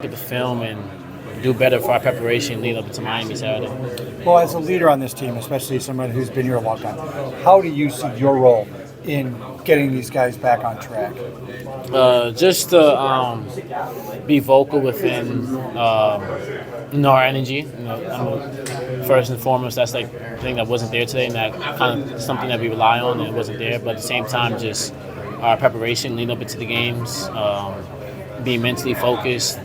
At the film and do better for our preparation leading up into Miami Saturday. Well, as a leader on this team, especially someone who's been here a long time, how do you see your role in getting these guys back on track? Just to be vocal within our energy. First and foremost, that's like the thing that wasn't there today, and that kind of something that we rely on, and it wasn't there. But at the same time, just our preparation leading up into the games, being mentally focused.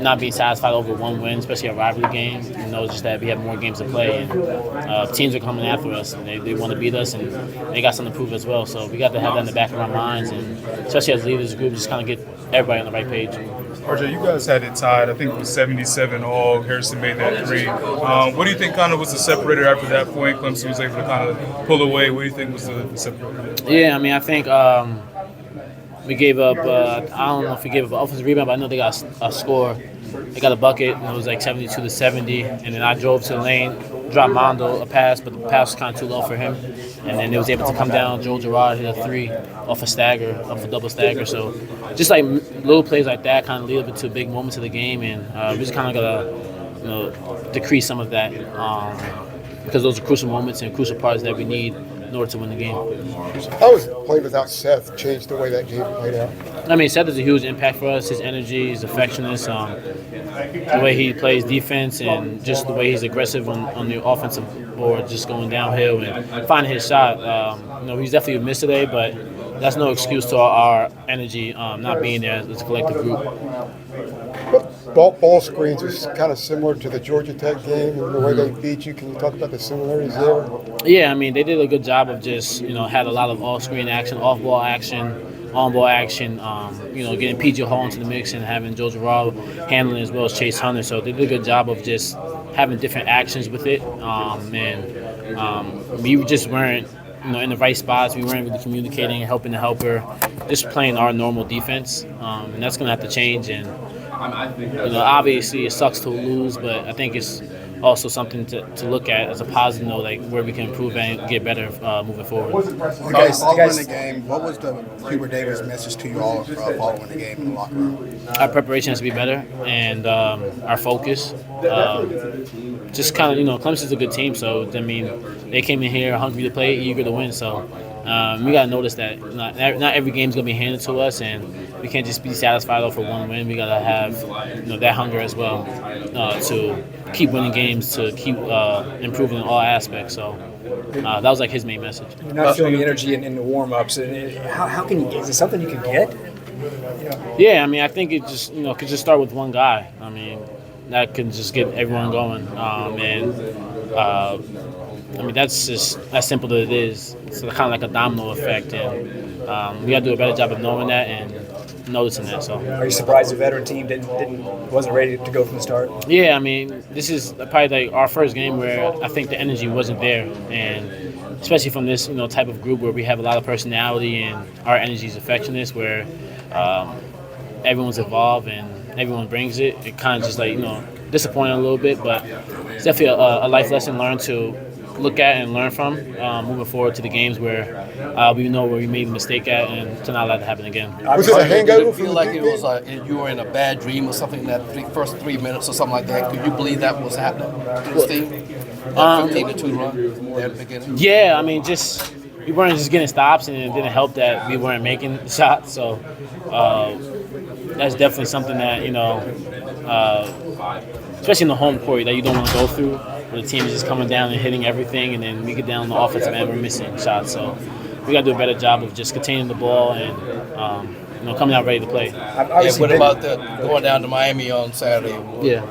Not being satisfied over one win, especially a rivalry game. Just that we have more games to play, and teams are coming after us, and they want to beat us, and they got something to prove as well. So we got to have that in the back of our minds, and especially as leaders of the group, just kind of get everybody on the right page. RJ, you guys had it tied. I think it was 77 all. Harrison made that three. What do you think kind of was the separator after that point? Clemson was able to kind of pull away. What do you think was the separator? Yeah, I think we gave up, I don't know if we gave up an offensive rebound, but I know they got a score. They got a bucket, and it was like 72-70. And then I drove to the lane, dropped Mondo a pass, but the pass was kind of too low for him. And then they was able to come down. Joel Girard hit a three off a double stagger. So just like little plays like that kind of lead up into big moments of the game. And we just kind of got to decrease some of that because those are crucial moments and crucial parts that we need in order to win the game. How has playing without Seth changed the way that game played out? Seth is a huge impact for us. His energy, his affectionateness, the way he plays defense, and just the way he's aggressive on the offensive board, just going downhill and finding his shot. He's definitely a miss today, but that's no excuse to our energy not being there as a collective group. Ball screens is kind of similar to the Georgia Tech game and the way they beat you. Can you talk about the similarities there? Yeah, they did a good job of just, had a lot of off-screen action, off-ball action, on-ball action, getting P.J. Hall into the mix and having Joe Girard handling as well as Chase Hunter. So they did a good job of just having different actions with it. We just weren't, in the right spots. We weren't really communicating and helping the helper, just playing our normal defense. And that's going to have to change. And obviously it sucks to lose, but I think it's also something to look at as a positive note, like where we can improve and get better moving forward. You guys in the game, what was the Hubert Davis message to you all following the game in the locker room? Our preparation has to be better, and our focus. Just kind of, Clemson's a good team, so they came in here hungry to play, eager to win. So we got to notice that not every game's going to be handed to us, and we can't just be satisfied off of one win. We got to have that hunger as well to keep winning games, to keep improving in all aspects. So that was like his main message. You're not feeling the energy in the warm-ups. How can you get? Is it something you can get? Yeah, I think it just could just start with one guy. That can just get everyone going. That's just as simple as it is. It's kind of like a domino effect, and we got to do a better job of knowing that and noticing that. So, are you surprised the veteran team wasn't ready to go from the start? Yeah, this is probably like our first game where I think the energy wasn't there, and especially from this type of group where we have a lot of personality and our energy is affectionate, where everyone's involved and everyone brings it. It kind of just like disappointing a little bit, but it's definitely a life lesson learned to look at and learn from moving forward to the games where we know where we made a mistake at, and to not let that happen again. Was it a hangover? Did it feel like it was you were in a bad dream or something in that first 3 minutes or something like that? Could you believe that was happening to this team? 15-2 run there at the beginning? Yeah, just we weren't just getting stops, and it didn't help that we weren't making the shots. So that's definitely something that especially in the home court, that you don't want to go through, where the team is just coming down and hitting everything, and then we get down on the offensive end, we're missing shots. So we got to do a better job of just containing the ball and coming out ready to play. And what about going down to Miami on Saturday? Yeah.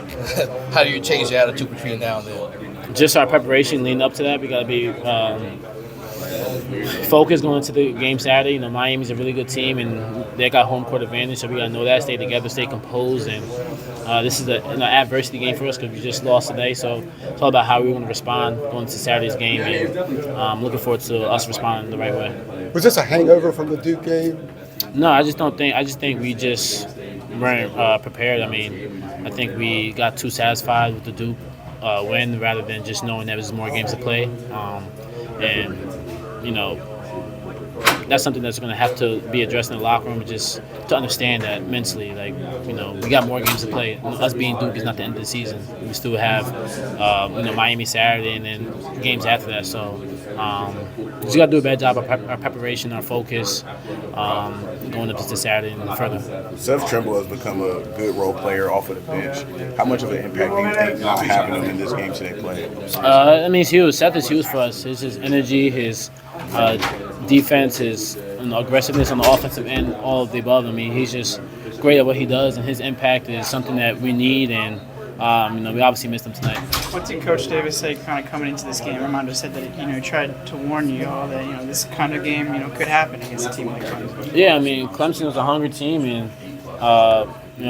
How do you change the attitude between now and then? Just our preparation leading up to that. We got to be focused going into the game Saturday. Miami's a really good team, and they got home court advantage, so we got to know that, stay together, stay composed, and this is an adversity game for us because we just lost today. So it's all about how we want to respond going into Saturday's game, and looking forward to us responding the right way. Was this a hangover from the Duke game? No, I just think we just weren't prepared. I think we got too satisfied with the Duke win rather than just knowing that there's more games to play. that's something that's going to have to be addressed in the locker room, just to understand that mentally. Like, we got more games to play. Us being Duke is not the end of the season. We still have, Miami Saturday and then games after that. So we just got to do a better job of our preparation, our focus, going up to Saturday and further. Seth Trimble has become a good role player off of the bench. How much of an impact do you think not having him in this game today played? He's huge. Seth is huge for us. His energy, his defense, his aggressiveness on the offensive end, all of the above. He's just great at what he does, and his impact is something that we need. And we obviously missed him tonight. What did Coach Davis say kind of coming into this game? Armando said that he tried to warn you all that this kind of game could happen against a team like Clemson. Yeah, Clemson was a hungry team, and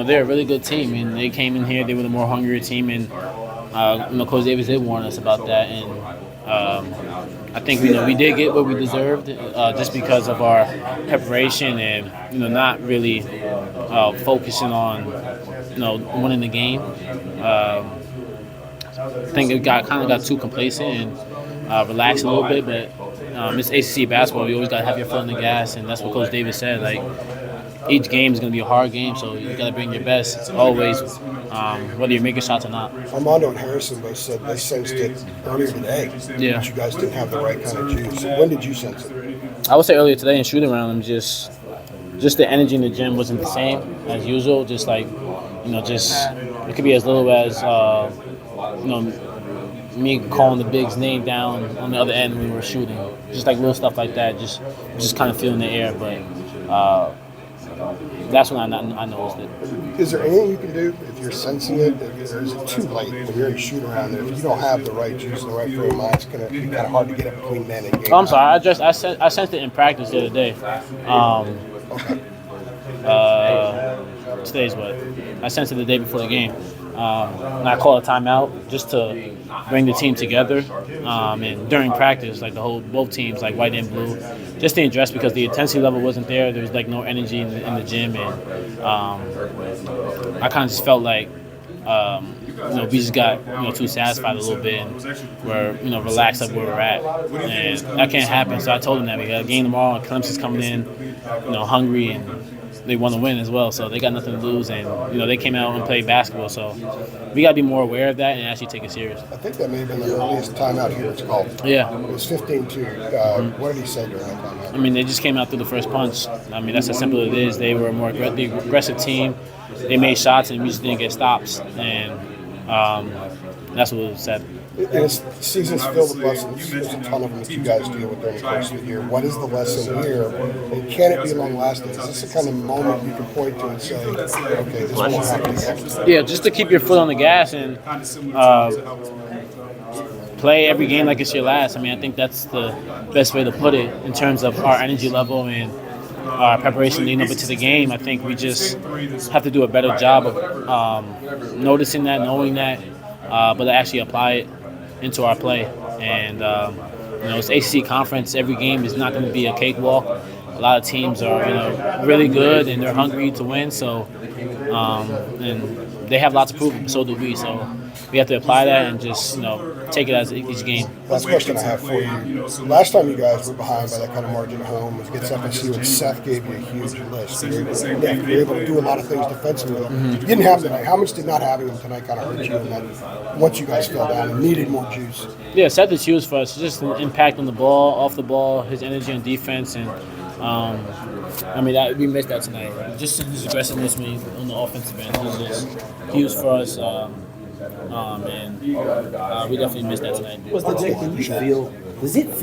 they're a really good team. And they came in here, they were the more hungrier team, and Coach Davis did warn us about that. And I think we did get what we deserved just because of our preparation and not really focusing on winning the game. I think it kind of got too complacent and relaxed a little bit, but it's ACC basketball. You always got to have your foot on the gas, and that's what Coach Davis said. Like, each game is going to be a hard game, so you got to bring your best. It's always, whether you're making shots or not. Armando and Harrison both said they sensed it earlier today. Yeah. That you guys didn't have the right kind of juice. When did you sense it? I would say earlier today in shooting around, just the energy in the gym wasn't the same as usual. Just like, it could be as little as, me calling the big's name down on the other end when we were shooting. Just like little stuff like that, just kind of feeling the air. But that's when I noticed it. Is there anything you can do if you're sensing it, or is it too late when you're in shoot around there? If you don't have the right juice and the right frame of mind, it's going to be kind of hard to get it between then and game. I'm sorry. I sensed it in practice the other day. Today's what? I sensed it the day before the game. And I called a timeout just to bring the team together. And during practice, like both teams, like white and blue, just to address because the intensity level wasn't there. There was like no energy in the gym, and I kind of just felt like we just got too satisfied a little bit, and we're relaxed up where we're at, and that can't happen. So I told them that we got a game tomorrow, and Clemson's coming in, hungry, and they want to win as well. So they got nothing to lose, and they came out and played basketball. So we got to be more aware of that and actually take it serious. I think that may have been the earliest timeout Hubert's called. Yeah. It was 15-2. What did he say during that timeout? They just came out through the first punch. That's how simple it is. They were a more aggressive team. They made shots, and we just didn't get stops. And that's what was said. This season's filled with lessons. There's a ton of them that you guys deal with during the course of the year. What is the lesson here? And can it be long-lasting? Is this the kind of moment you can point to and say, okay, this won't happen again? Yeah, just to keep your foot on the gas and play every game like it's your last. I think that's the best way to put it in terms of our energy level and our preparation leading up into the game. I think we just have to do a better job of noticing that, knowing that, but to actually apply it into our play. And it's ACC conference. Every game is not going to be a cakewalk. A lot of teams are really good and they're hungry to win. So and they have lots to prove, but so do we. So we have to apply that and just take it as each game. Last question I have for you. Last time you guys were behind by that kind of margin at home was against FSU, and Seth gave you a huge list. You were able to do a lot of things defensively. You didn't have them tonight. How much did not having them tonight kind of hurt you? And then once you guys fell down and needed more juice. Yeah, Seth is huge for us. Just an impact on the ball, off the ball, his energy on defense, and we missed that tonight. Just his aggressiveness on the offensive end was just huge for us. And we definitely missed that tonight. Was the Jake? Did you feel? Does it feel?